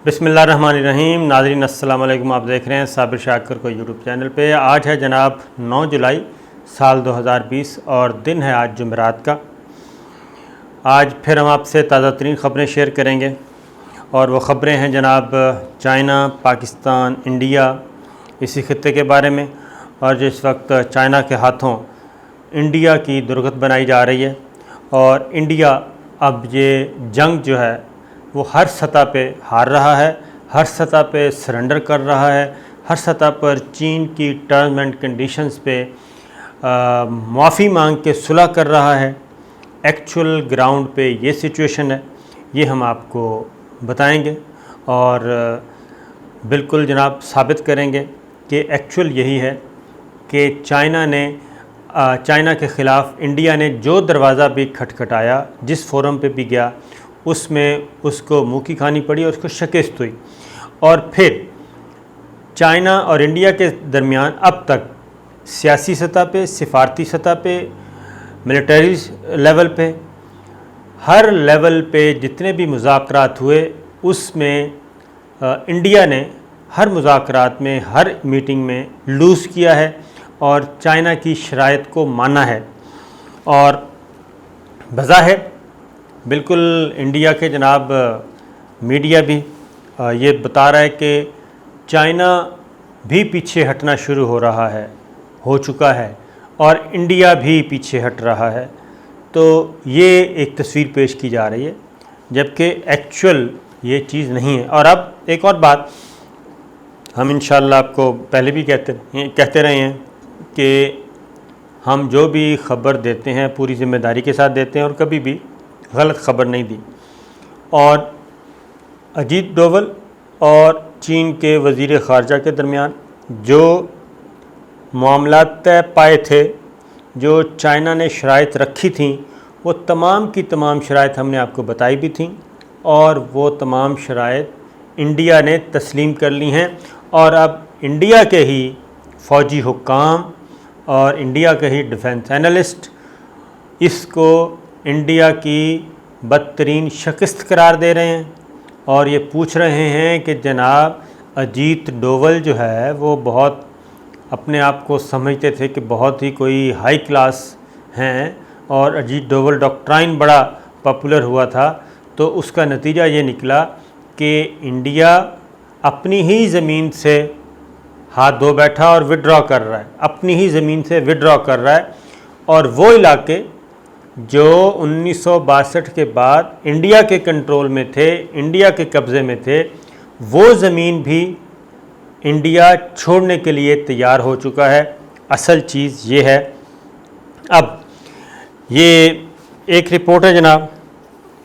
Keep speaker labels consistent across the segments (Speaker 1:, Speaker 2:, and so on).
Speaker 1: बिस्मिल्लाहिर्रहमानिर्रहीम। नाज़रीन अस्सलाम वालेकुम। आप देख रहे हैं साबिर शाकिर को यूट्यूब चैनल पे। आज है जनाब 9 जुलाई साल 2020 और दिन है आज जुमेरात का। आज फिर हम आपसे ताज़ा तरीन ख़बरें शेयर करेंगे और वो ख़बरें हैं जनाब चाइना, पाकिस्तान, इंडिया, इसी खित्ते के बारे में। और जिस वक्त चाइना के हाथों इंडिया की दुर्गत बनाई जा रही है और इंडिया अब ये जंग जो है वो हर सतह पे हार रहा है, हर सतह पे सरेंडर कर रहा है, हर सतह पर चीन की टर्म्स एंड कंडीशंस पे माफ़ी मांग के सुलह कर रहा है। एक्चुअल ग्राउंड पे ये सिचुएशन है, ये हम आपको बताएंगे और बिल्कुल जनाब साबित करेंगे कि एक्चुअल यही है कि चाइना के ख़िलाफ़ इंडिया ने जो दरवाज़ा भी खटखटाया, जिस फोरम पे भी गया, उसमें उसको मुँह की खानी पड़ी और उसको शिकस्त हुई। और फिर चाइना और इंडिया के दरमियान अब तक सियासी सतह पे, सिफारती सतह पे, मिलिटरी लेवल पे, हर लेवल पे जितने भी मुज़ाकरात हुए उसमें इंडिया ने हर मुज़ाकरात में, हर मीटिंग में लूज़ किया है और चाइना की शराइत को माना है। और बज़ाहिर बिल्कुल इंडिया के जनाब मीडिया भी ये बता रहा है कि चाइना भी पीछे हटना शुरू हो चुका है और इंडिया भी पीछे हट रहा है। तो ये एक तस्वीर पेश की जा रही है, जबकि एक्चुअल ये चीज़ नहीं है। और अब एक और बात हम इंशाअल्लाह आपको पहले भी कहते रहे हैं कि हम जो भी ख़बर देते हैं पूरी ज़िम्मेदारी के साथ देते हैं और कभी भी गलत ख़बर नहीं दी। और अजीत डोवल और चीन के वज़ीर ख़ारजा के दरमियान जो मामला तय पाए थे, जो चाइना ने शराइत रखी थी, वो तमाम की तमाम शराइत हमने आपको बताई भी थी और वो तमाम शराइत इंडिया ने तस्लीम कर ली हैं। और अब इंडिया के ही फ़ौजी हुक्काम और इंडिया के ही डिफेंस एनालिस्ट इसको इंडिया की बदतरीन शिकस्त करार दे रहे हैं और ये पूछ रहे हैं कि जनाब अजीत डोवल जो है वो बहुत अपने आप को समझते थे कि बहुत ही कोई हाई क्लास हैं और अजीत डोवल डॉक्ट्राइन बड़ा पॉपुलर हुआ था। तो उसका नतीजा ये निकला कि इंडिया अपनी ही ज़मीन से हाथ धो बैठा और विड्रॉ कर रहा है, अपनी ही ज़मीन से विड्रॉ कर रहा है। और वो इलाके जो 1962 के बाद इंडिया के कंट्रोल में थे, इंडिया के कब्ज़े में थे, वो ज़मीन भी इंडिया छोड़ने के लिए तैयार हो चुका है। असल चीज़ ये है। अब ये एक रिपोर्ट है जनाब,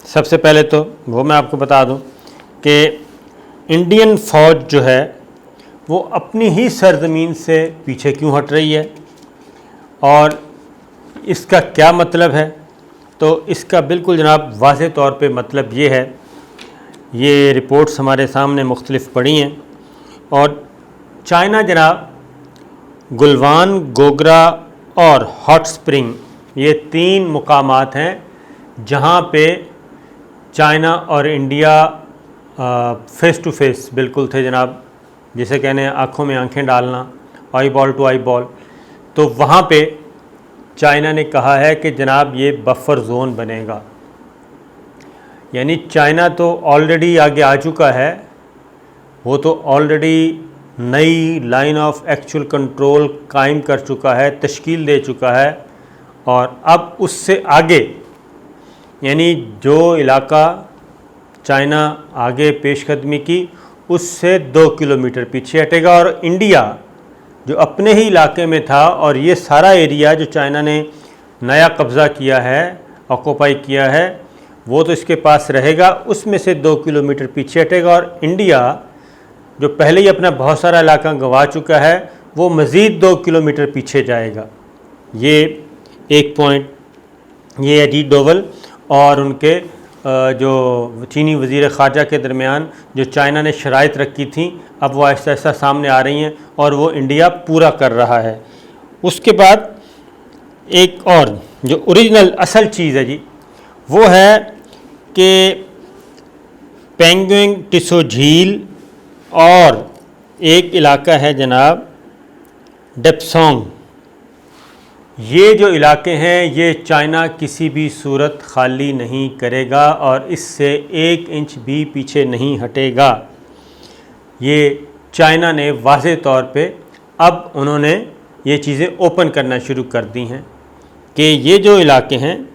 Speaker 1: सबसे पहले तो वो मैं आपको बता दूं कि इंडियन फ़ौज जो है वो अपनी ही सरज़मीन से पीछे क्यों हट रही है और इसका क्या मतलब है। तो इसका बिल्कुल जनाब वाज़ेह तौर पे मतलब ये है, ये रिपोर्ट्स हमारे सामने मुख्तलिफ़ पड़ी हैं। और चाइना जनाब गुलवान, गोगरा और हॉट स्प्रिंग, ये 3 मुकामात हैं जहाँ पे चाइना और इंडिया फ़ेस टू फेस बिल्कुल थे जनाब, जिसे कहने हैं आँखों में आँखें डालना, eyeball to eyeball. तो वहाँ पे चाइना ने कहा है कि जनाब ये बफर ज़ोन बनेगा, यानी चाइना तो ऑलरेडी आगे आ चुका है, वो तो ऑलरेडी नई लाइन ऑफ एक्चुअल कंट्रोल कायम कर चुका है, तश्कील दे चुका है। और अब उससे आगे, यानी जो इलाका चाइना आगे पेशकदमी की, उससे 2 किलोमीटर पीछे हटेगा। और इंडिया जो अपने ही इलाके में था और ये सारा एरिया जो चाइना ने नया कब्ज़ा किया है, ऑक्यूपाई किया है, वो तो इसके पास रहेगा, उसमें से 2 किलोमीटर पीछे हटेगा। और इंडिया जो पहले ही अपना बहुत सारा इलाका गंवा चुका है, वो मज़ीद 2 किलोमीटर पीछे जाएगा। ये एक पॉइंट, ये अजीत डोवल और उनके जो चीनी वज़ीर ख़ारजा के दरमियान जो चाइना ने शराइत रखी थी, अब वो ऐसा ऐसा सामने आ रही हैं और वो इंडिया पूरा कर रहा है। उसके बाद एक और जो ओरिजिनल असल चीज़ है जी, वो है कि पेंगोंग टिसो झील और एक इलाका है जनाब डेप्सोंग। ये जो इलाके हैं ये चाइना किसी भी सूरत खाली नहीं करेगा और इससे 1 इंच भी पीछे नहीं हटेगा। ये चाइना ने वाज़ेह तौर पे अब उन्होंने ये चीज़ें ओपन करना शुरू कर दी हैं कि ये जो इलाके हैं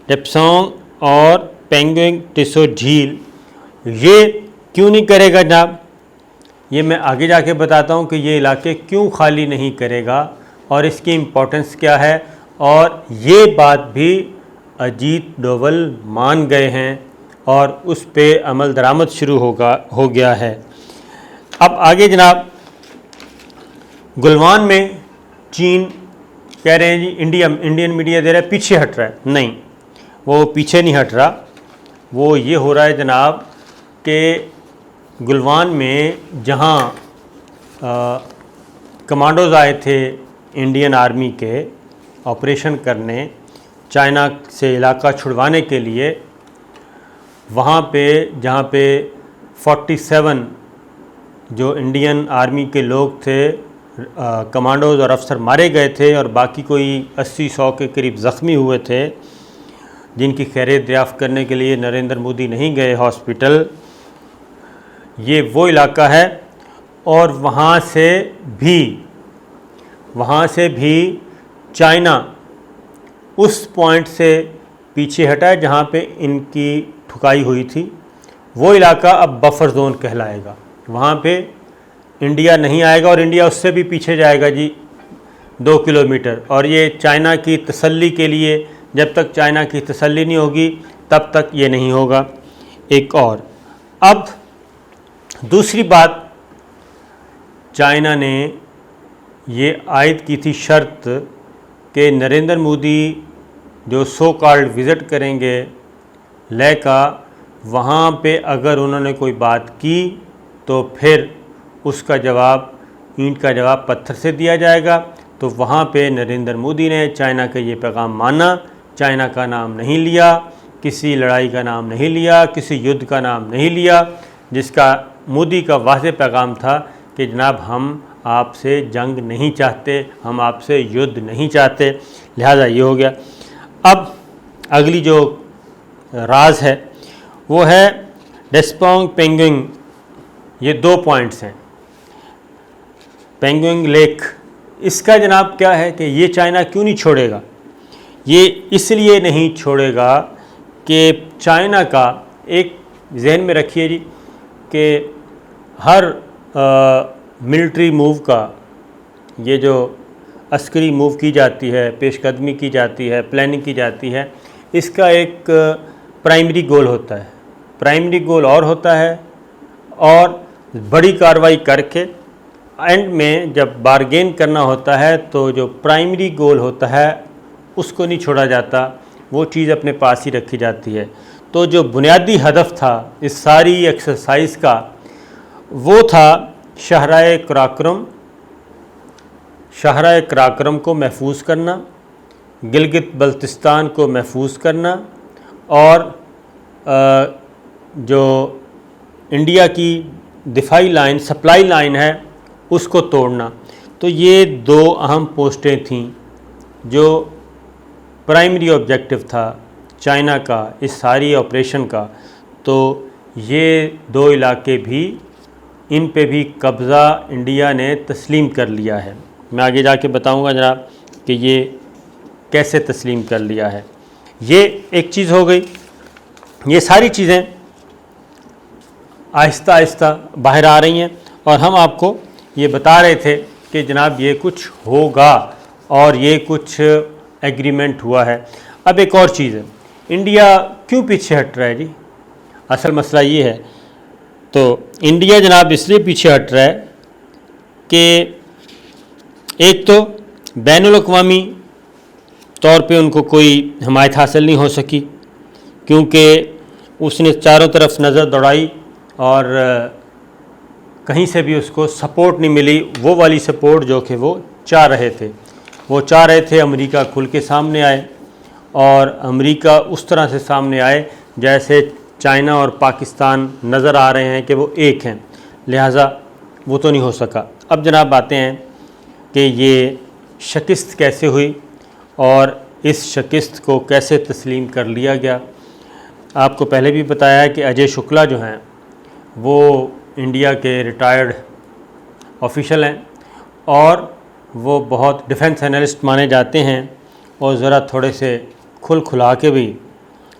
Speaker 1: डेप्सोंग और पेंगोंग टिसो झील ये क्यों नहीं करेगा जनाब, ये मैं आगे जाके बताता हूँ कि ये इलाके क्यों खाली नहीं करेगा और इसकी इम्पोर्टेंस क्या है। और ये बात भी अजीत डोवल मान गए हैं और उस पे अमल दरामद शुरू हो गया है। अब आगे जनाब, गलवान में चीन कह रहे हैं जी इंडियन मीडिया दे रहा है पीछे हट रहा है। नहीं, वो पीछे नहीं हट रहा। वो ये हो रहा है जनाब कि गलवान में जहाँ कमांडोज़ आए थे इंडियन आर्मी के ऑपरेशन करने चाइना से इलाका छुड़वाने के लिए, वहाँ पे जहाँ पे 47 जो इंडियन आर्मी के लोग थे कमांडोज़ और अफसर मारे गए थे और बाकी कोई 80-100 के करीब ज़ख्मी हुए थे जिनकी खैरियत दरियाफ़्त करने के लिए नरेंद्र मोदी नहीं गए हॉस्पिटल। ये वो इलाका है और वहाँ से भी चाइना उस पॉइंट से पीछे हटा है जहाँ पे इनकी ठुकाई हुई थी। वो इलाका अब बफर जोन कहलाएगा। वहाँ पे इंडिया नहीं आएगा और इंडिया उससे भी पीछे जाएगा जी 2 किलोमीटर। और ये चाइना की तसल्ली के लिए, जब तक चाइना की तसल्ली नहीं होगी तब तक ये नहीं होगा। एक और अब दूसरी बात, चाइना ने ये आयद की थी शर्त कि नरेंद्र मोदी जो सो कॉल्ड विज़िट करेंगे लेह का, वहाँ पे अगर उन्होंने कोई बात की तो फिर उसका जवाब, ईंट का जवाब पत्थर से दिया जाएगा। तो वहाँ पे नरेंद्र मोदी ने चाइना का ये पैगाम माना, चाइना का नाम नहीं लिया, किसी लड़ाई का नाम नहीं लिया, किसी युद्ध का नाम नहीं लिया, जिसका मोदी का वाज़ेह पैगाम था कि जनाब हम आपसे जंग नहीं चाहते, हम आपसे युद्ध नहीं चाहते। लिहाजा ये हो गया। अब अगली जो राज है वो है डेप्सोंग पेंगोंग। ये 2 पॉइंट्स हैं। पेंगोंग लेक, इसका जनाब क्या है कि ये चाइना क्यों नहीं छोड़ेगा। ये इसलिए नहीं छोड़ेगा कि चाइना का, एक जहन में रखिए जी कि हर मिलिट्री मूव का, ये जो अस्करी मूव की जाती है, पेशकदमी की जाती है, प्लानिंग की जाती है, इसका एक प्राइमरी गोल होता है। प्राइमरी गोल और होता है और बड़ी कार्रवाई करके एंड में जब बारगेन करना होता है तो जो प्राइमरी गोल होता है उसको नहीं छोड़ा जाता, वो चीज़ अपने पास ही रखी जाती है। तो जो बुनियादी हदफ था इस सारी एक्सरसाइज का वो था शहराए कराक्रम को महफूज करना, गिलगित बल्तिस्तान को महफूज करना और जो इंडिया की दिफाई लाइन, सप्लाई लाइन है, उसको तोड़ना। तो ये 2 अहम पोस्टें थीं जो प्राइमरी ऑब्जेक्टिव था चाइना का इस सारी ऑपरेशन का। तो ये 2 इलाके भी, इन पे भी कब्ज़ा इंडिया ने तस्लीम कर लिया है। मैं आगे जाके बताऊंगा जनाब कि ये कैसे तस्लीम कर लिया है। ये एक चीज़ हो गई। ये सारी चीज़ें आहिस्ता आहिस्ता बाहर आ रही हैं और हम आपको ये बता रहे थे कि जनाब ये कुछ होगा और ये कुछ एग्रीमेंट हुआ है। अब एक और चीज़ है, इंडिया क्यों पीछे हट रहा है जी। असल मसला ये है, तो इंडिया जनाब इसलिए पीछे हट रहा है कि एक तो बैनुल-अक़वामी तौर पे उनको कोई हिमायत हासिल नहीं हो सकी क्योंकि उसने चारों तरफ नज़र दौड़ाई और कहीं से भी उसको सपोर्ट नहीं मिली, वो वाली सपोर्ट जो कि वो चाह रहे थे। वो चाह रहे थे अमेरिका खुल के सामने आए और अमेरिका उस तरह से सामने आए जैसे चाइना और पाकिस्तान नज़र आ रहे हैं कि वो एक हैं, लिहाजा वो तो नहीं हो सका। अब जनाब बातें हैं कि ये शिकस्त कैसे हुई और इस शिकस्त को कैसे तस्लीम कर लिया गया। आपको पहले भी बताया है कि अजय शुक्ला जो हैं वो इंडिया के रिटायर्ड ऑफिशियल हैं और वो बहुत डिफेंस एनालिस्ट माने जाते हैं और ज़रा थोड़े से खुल खुला के भी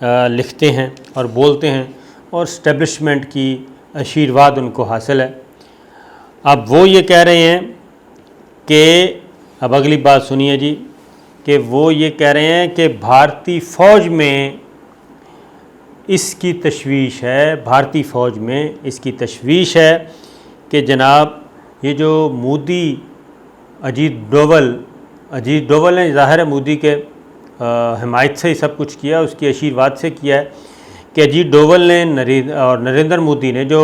Speaker 1: लिखते हैं और बोलते हैं और इस्टेब्लिशमेंट की आशीर्वाद उनको हासिल है। अब वो ये कह रहे हैं कि, अब अगली बात सुनिए जी, कि वो ये कह रहे हैं कि भारतीय फ़ौज में इसकी तशवीश है, भारतीय फ़ौज में इसकी तशवीश है कि जनाब ये जो मोदी अजीत डोवल ने ज़ाहिर है मोदी के हिमायत से ही सब कुछ किया, उसकी आशीर्वाद से किया है कि अजीत डोवल ने नरेंद्र मोदी ने जो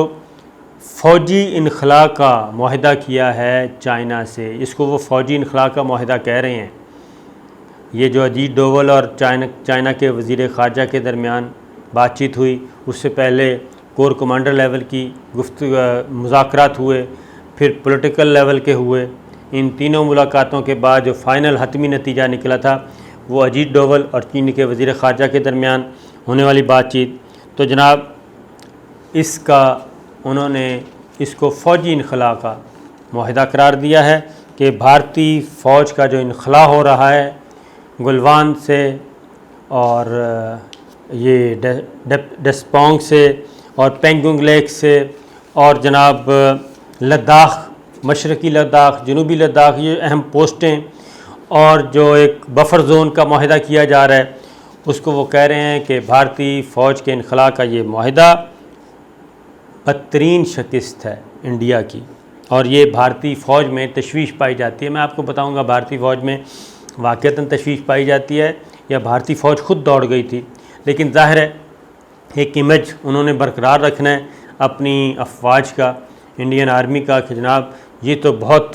Speaker 1: फ़ौजी इनखला का मुआहदा किया है चाइना से, इसको वो फ़ौजी इनखला का मुआहदा कह रहे हैं। ये जो अजीत डोवल और चाइना के वज़ीर ख़ारजा के दरमियान बातचीत हुई, उससे पहले कोर कमांडर लेवल की मुज़ाकरात हुए, फिर पॉलिटिकल लेवल के हुए। इन तीनों मुलाकातों के बाद जो फ़ाइनल हतमी नतीजा निकला था वो अजीत डोवल और चीन के वज़ीर ख़ारजा के दरमियान होने वाली बातचीत। तो जनाब इसका उन्होंने इसको फ़ौजी इनखला का मुआहदा करार दिया है कि भारतीय फ़ौज का जो इनखला हो रहा है गुलवान से और ये डेस्पोंग से और पेंगोंग लेक से और जनाब लद्दाख, मशरक़ी लद्दाख, जनूबी लद्दाख, ये अहम पोस्टें और जो एक बफ़र ज़ोन का मुआहदा किया जा रहा है, उसको वो कह रहे हैं कि भारतीय फ़ौज के इनखला का ये मुआहदा बदतरीन शिकस्त है इंडिया की और ये भारतीय फ़ौज में तशवीश पाई जाती है। मैं आपको बताऊंगा भारतीय फ़ौज में वाक़तन तशवीश पाई जाती है या भारतीय फ़ौज ख़ुद दौड़ गई थी, लेकिन ज़ाहिर है एक इमेज उन्होंने बरकरार रखना है अपनी अफवाज का, इंडियन आर्मी का, कि जनाब ये तो बहुत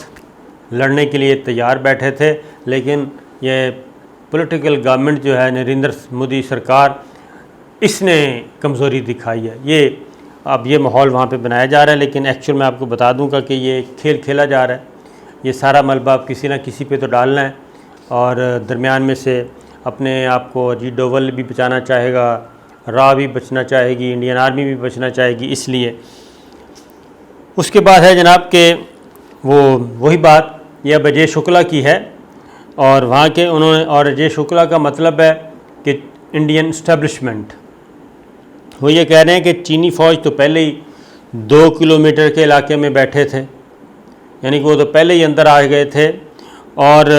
Speaker 1: लड़ने के लिए तैयार बैठे थे, लेकिन ये पॉलिटिकल गवर्नमेंट जो है नरेंद्र मोदी सरकार, इसने कमज़ोरी दिखाई है। ये अब ये माहौल वहाँ पे बनाया जा रहा है, लेकिन एक्चुअल में आपको बता दूंगा कि ये खेल खेला जा रहा है। ये सारा मलबा आप किसी ना किसी पे तो डालना है और दरमियान में से अपने आप को अजीत डोवल भी बचाना चाहेगा, रा भी बचना चाहेगी, इंडियन आर्मी भी बचना चाहेगी, इसलिए। उसके बाद है जनाब के वही बात यह अब अजय शुक्ला की है और वहाँ के उन्होंने, और अजय शुक्ला का मतलब है कि इंडियन इस्टेब्लिशमेंट, वो ये कह रहे हैं कि चीनी फ़ौज तो पहले ही 2 किलोमीटर के इलाके में बैठे थे, यानी कि वो तो पहले ही अंदर आ गए थे, और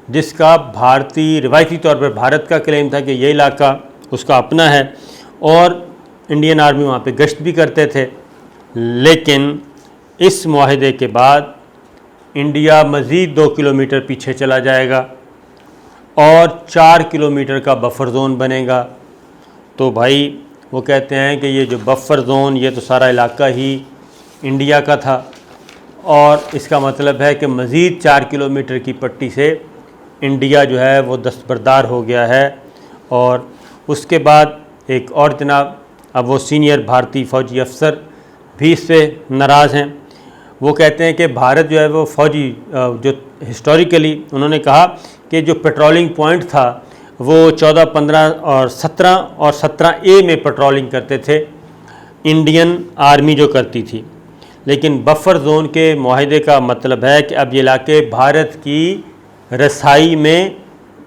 Speaker 1: जिसका भारतीय रिवायती तौर पर भारत का क्लेम था कि ये इलाका उसका अपना है और इंडियन आर्मी वहाँ पे गश्त भी करते थे। लेकिन इस मुआहदे के बाद इंडिया मज़ीद 2 किलोमीटर पीछे चला जाएगा और 4 किलोमीटर का बफ़र ज़ोन बनेगा। तो भाई वो कहते हैं कि ये जो बफ़र ज़ोन, ये तो सारा इलाका ही इंडिया का था और इसका मतलब है कि मज़ीद 4 किलोमीटर की पट्टी से इंडिया जो है वो दस्तबरदार हो गया है। और उसके बाद एक और जनाब, अब वो सीनियर भारतीय फ़ौजी अफसर भी इससे नाराज़ हैं। वो कहते हैं कि भारत जो है वो फ़ौजी जो हिस्टोरिकली उन्होंने कहा कि जो पेट्रोलिंग पॉइंट था वो 14, 15 और 17A में पेट्रोलिंग करते थे, इंडियन आर्मी जो करती थी। लेकिन बफ़र ज़ोन के मुआहदे का मतलब है कि अब ये इलाके भारत की रसाई में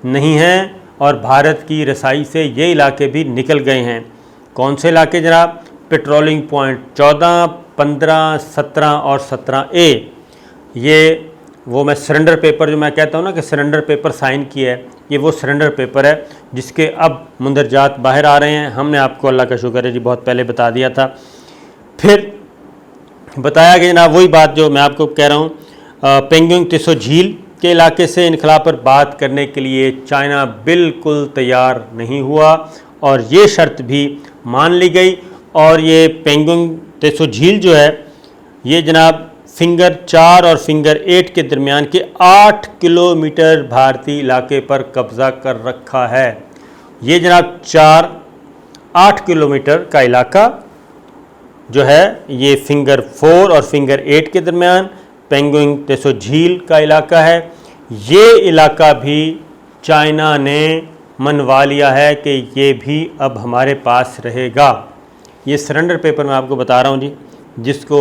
Speaker 1: नहीं हैं और भारत की रसाई से ये इलाके भी निकल गए हैं। कौन से इलाके जनाब? पेट्रोलिंग पॉइंट 14, 15, 17 और 17A। ये वो मैं सरेंडर पेपर जो मैं कहता हूँ ना कि सरेंडर पेपर साइन किया है, ये वो सरेंडर पेपर है जिसके अब मुंदरजात बाहर आ रहे हैं। हमने आपको अल्लाह का शुक्र है जी बहुत पहले बता दिया था। फिर बताया कि जनाब वही बात जो मैं आपको कह रहा हूँ, पेंगोंग त्सो झील के इलाके से इनखला पर बात करने के लिए चाइना बिल्कुल तैयार नहीं हुआ और ये शर्त भी मान ली गई। और ये पेंगोंग त्सो झील जो है ये जनाब फिंगर 4 और फिंगर 8 के दरमियान के 8 किलोमीटर भारतीय इलाके पर कब्ज़ा कर रखा है। ये जनाब 4, 8 किलोमीटर का इलाका जो है ये फिंगर 4 और फिंगर 8 के दरमियान पेंगोंग त्सो झील का इलाका है। ये इलाका भी चाइना ने मनवा लिया है कि ये भी अब हमारे पास रहेगा। ये सरेंडर पेपर मैं आपको बता रहा हूँ जी, जिसको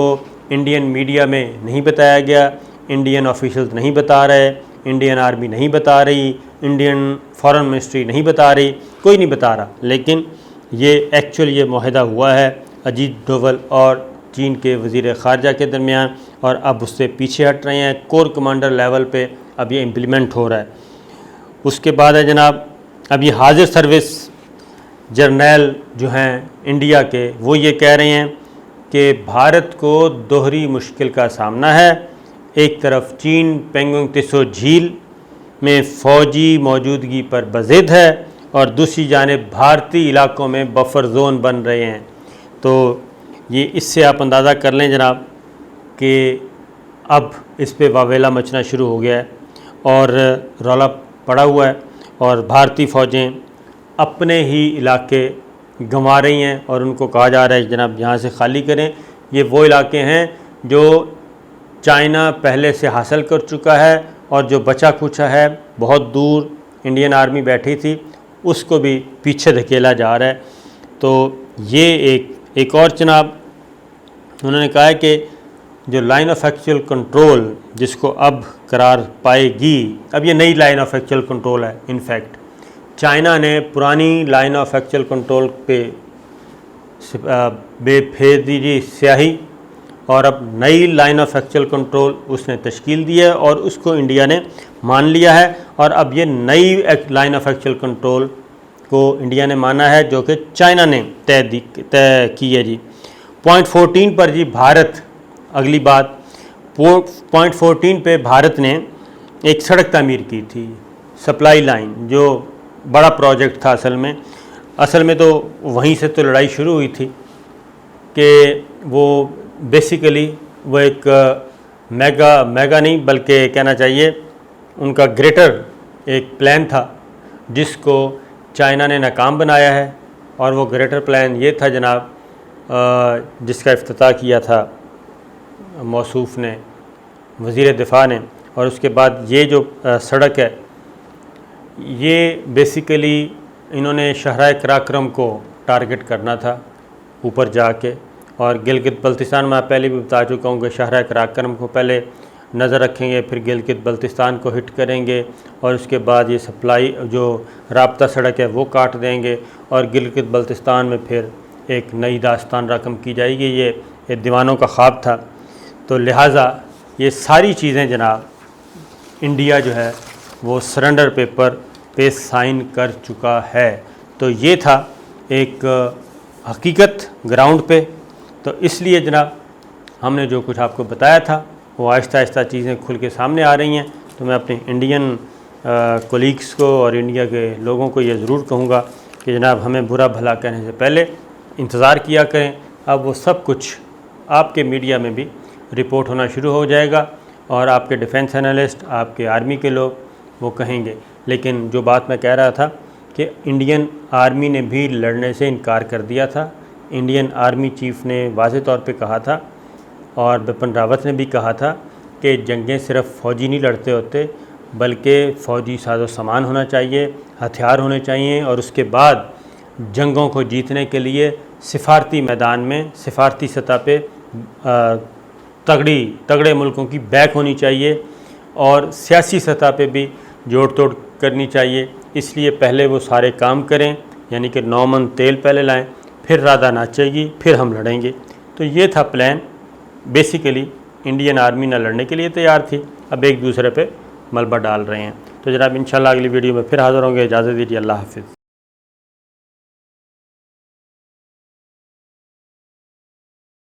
Speaker 1: इंडियन मीडिया में नहीं बताया गया, इंडियन ऑफिशियल्स नहीं बता रहे, इंडियन आर्मी नहीं बता रही, इंडियन फॉरेन मिनिस्ट्री नहीं बता रही, कोई नहीं बता रहा, लेकिन ये एक्चुअल ये मुआहदा हुआ है अजीत डोवल और चीन के वज़ीर ख़ारजा के दरमियान, और अब उससे पीछे हट रहे हैं। कोर कमांडर लेवल पे अब ये इम्प्लीमेंट हो रहा है। उसके बाद है जनाब, अब ये हाजिर सर्विस जर्नैल जो हैं इंडिया के, वो ये कह रहे हैं कि भारत को दोहरी मुश्किल का सामना है। एक तरफ चीन पेंगोंग त्सो झील में फ़ौजी मौजूदगी पर बज़िद है और दूसरी जानिब भारतीय इलाकों में बफर जोन बन रहे हैं। तो ये इससे आप अंदाज़ा कर लें जनाब कि अब इस पे वावेला मचना शुरू हो गया है और रौला पड़ा हुआ है, और भारतीय फ़ौजें अपने ही इलाके गंवा रही हैं और उनको कहा जा रहा है जनाब यहाँ से खाली करें। ये वो इलाके हैं जो चाइना पहले से हासिल कर चुका है, और जो बचा खुचा है बहुत दूर इंडियन आर्मी बैठी थी उसको भी पीछे धकेला जा रहा है। तो ये एक और जनाब उन्होंने कहा है कि जो लाइन ऑफ एक्चुअल कंट्रोल जिसको अब करार पाएगी, अब ये नई लाइन ऑफ एक्चुअल कंट्रोल है। इनफैक्ट चाइना ने पुरानी लाइन ऑफ एक्चुअल कंट्रोल पे बेफेर दी स्याही, और अब नई लाइन ऑफ एक्चुअल कंट्रोल उसने तश्कील दी है और उसको इंडिया ने मान लिया है। और अब ये नई लाइन ऑफ एक्चुअल कंट्रोल को इंडिया ने माना है जो कि चाइना ने तय की है जी। पॉइंट 14 पर जी भारत, अगली बात, पॉइंट 14 पे भारत ने एक सड़क तामीर की थी, सप्लाई लाइन, जो बड़ा प्रोजेक्ट था। असल में तो वहीं से तो लड़ाई शुरू हुई थी कि वो बेसिकली वो एक मेगा नहीं बल्कि कहना चाहिए उनका ग्रेटर एक प्लान था जिसको चाइना ने नाकाम बनाया है। और वो ग्रेटर प्लान ये था जनाब, जिसका इफ्तिताह किया था मौसूफ ने, वज़ीर दिफा ने। और उसके बाद ये जो सड़क है ये बेसिकली इन्होंने शहरा कराक्रम को टारगेट करना था ऊपर जाके, और गिलगित बल्तिस्तान मैं पहले भी बता चुका हूँ कि शहरा कराक्रम को पहले नज़र रखेंगे, फिर गिलगित बल्तिस्तान को हिट करेंगे, और उसके बाद ये सप्लाई जो राब्ता सड़क है वो काट देंगे, और गिलगित बल्तिस्तान में फिर एक नई दास्तान रकम की जाएगी। ये दीवानों का ख्वाब था। तो लिहाजा ये सारी चीज़ें जनाब इंडिया जो है वो सरेंडर पेपर पे साइन कर चुका है। तो ये था एक हकीकत ग्राउंड पे। तो इसलिए जनाब हमने जो कुछ आपको बताया था वो आहिस्ता आहिस्ता चीज़ें खुल के सामने आ रही हैं। तो मैं अपने इंडियन कोलीग्स को और इंडिया के लोगों को ये ज़रूर कहूँगा कि जनाब हमें बुरा भला कहने से पहले इंतज़ार किया करें। अब वो सब कुछ आपके मीडिया में भी रिपोर्ट होना शुरू हो जाएगा और आपके डिफेंस एनालिस्ट, आपके आर्मी के लोग वो कहेंगे। लेकिन जो बात मैं कह रहा था कि इंडियन आर्मी ने भी लड़ने से इनकार कर दिया था। इंडियन आर्मी चीफ़ ने वाज़ेह तौर पे कहा था और बिपिन रावत ने भी कहा था कि जंगें सिर्फ फ़ौजी नहीं लड़ते होते, बल्कि फ़ौजी साजो सामान होना चाहिए, हथियार होने चाहिए, और उसके बाद जंगों को जीतने के लिए सिफारती मैदान में, सिफारती सतह पे तगड़े मुल्कों की बैक होनी चाहिए, और सियासी सतह पे भी जोड़ तोड़ करनी चाहिए। इसलिए पहले वो सारे काम करें, यानी कि 9 मन तेल पहले लाएं, फिर राधा नाचेगी, फिर हम लड़ेंगे। तो ये था प्लान। बेसिकली इंडियन आर्मी ना लड़ने के लिए तैयार थी, अब एक दूसरे पे मलबा डाल रहे हैं। तो जनाब इंशाल्लाह अगली वीडियो में फिर हाज़िर होंगे। इजाज़त दीजिए, अल्लाह हाफ़िज़।